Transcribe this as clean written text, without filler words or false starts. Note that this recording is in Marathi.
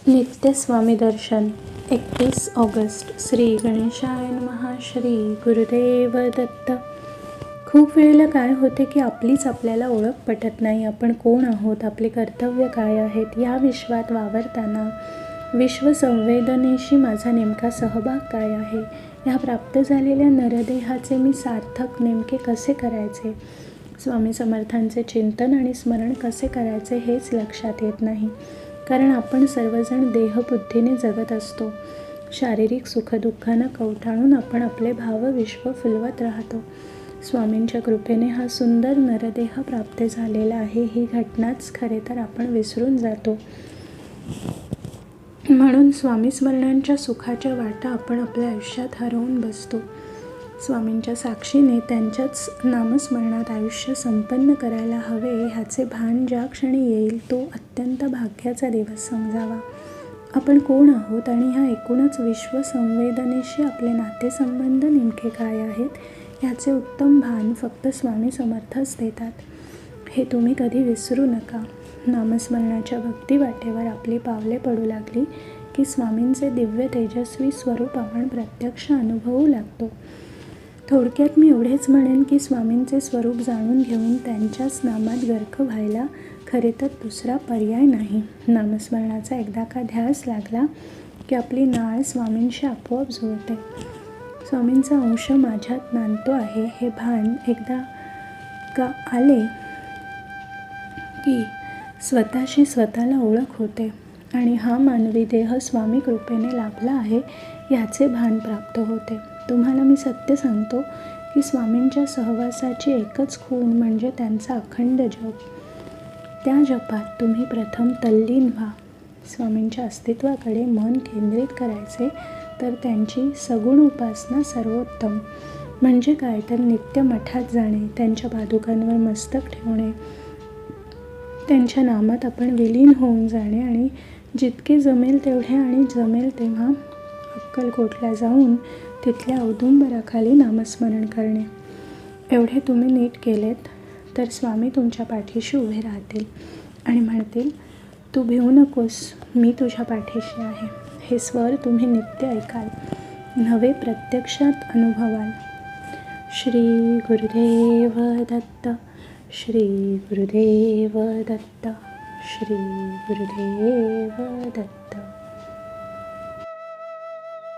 नित्य स्वामी दर्शन 31 ऑगस्ट. श्री गणेशाय नमः. श्री गुरुदेव दत्त. खूप वेळेला काय होते की आपलीच आपल्याला ओळख पटत नाही. आपण कोण आहोत, आपले कर्तव्य काय आहेत, या विश्वात वावरताना विश्वसंवेदनेशी माझा नेमका सहभाग काय आहे, ह्या प्राप्त झालेल्या नरदेहाचे मी सार्थक नेमके कसे करायचे, स्वामी समर्थांचे चिंतन आणि स्मरण कसे करायचे हेच लक्षात येत नाही. कारण आपण सर्वजण देहबुद्धीने जगत असतो. शारीरिक सुखदुःखांना कवटाळून आपण आपले भावविश्व फुलवत राहतो. स्वामींच्या कृपेने हा सुंदर नरदेह प्राप्त झालेला आहे, ही घटनाच खरे तर आपण विसरून जातो. म्हणून स्वामी स्मरणांच्या सुखाच्या वाटा आपण आपल्या आयुष्यात हरवून बसतो. स्वामींच्या साक्षीने त्यांच्याच नामस्मरणात आयुष्य संपन्न करायला हवे, ह्याचे भान ज्या क्षणी येईल तो अत्यंत भाग्याचा दिवस समजावा. आपण कोण आहोत आणि ह्या एकूणच विश्वसंवेदनेशी आपले नातेसंबंध नेमके काय आहेत, ह्याचे उत्तम भान फक्त स्वामी समर्थच देतात. हे तुम्ही कधी विसरू नका. नामस्मरणाच्या भक्तिवाटेवर आपली पावले पडू लागली की स्वामींचे दिव्य तेजस्वी स्वरूप आपण प्रत्यक्ष अनुभवू लागतो. थोडक्यात मी एवढेच म्हणेन की स्वामींचे स्वरूप जाणून घेऊन त्यांच्याच नामात गर्क व्हायला खरे तर दुसरा पर्याय नाही. नामस्मरणाचा एकदा का ध्यास लागला की आपली नाळ स्वामींशी आपोआप जुळते. स्वामींचा अंश माझ्यात नांदतो आहे हे भान एकदा का आले की स्वतःशी स्वतःला ओळख होते आणि हा मानवी देह स्वामी कृपेने लाभला आहे ह्याचे भान प्राप्त होते. तुम्हाला मी सत्य सांगतो की स्वामींच्या सहवासाची एकच खूण म्हणजे त्यांचा अखंड जप. त्या जपात तुम्ही प्रथम तल्लीन व्हा. स्वामींच्या अस्तित्वाकडे मन केंद्रित करायचे तर त्यांची सगुण उपासना सर्वोत्तम. म्हणजे काय तर नित्य मठात जाणे, त्यांच्या पादुकांवर मस्तक ठेवणे, त्यांच्या नामात आपण विलीन होऊन जाणे आणि जितके जमेल तेवढे आणि जमेल तेव्हा अक्कलकोटला जाऊन तिथल्या औदुंबराखाली नामस्मरण करणे. एवढे तुम्ही नीट केलेत तर स्वामी तुमच्या पाठीशी उभे राहतील आणि म्हणतील, तू भिवू नकोस, मी तुझ्या पाठीशी आहे. हे स्वर तुम्ही नित्य ऐकाल, नवे प्रत्यक्षात अनुभवाल. श्री गुरुदेव दत्त. श्री गुरुदेव दत्त. श्री गुरुदेव दत्त.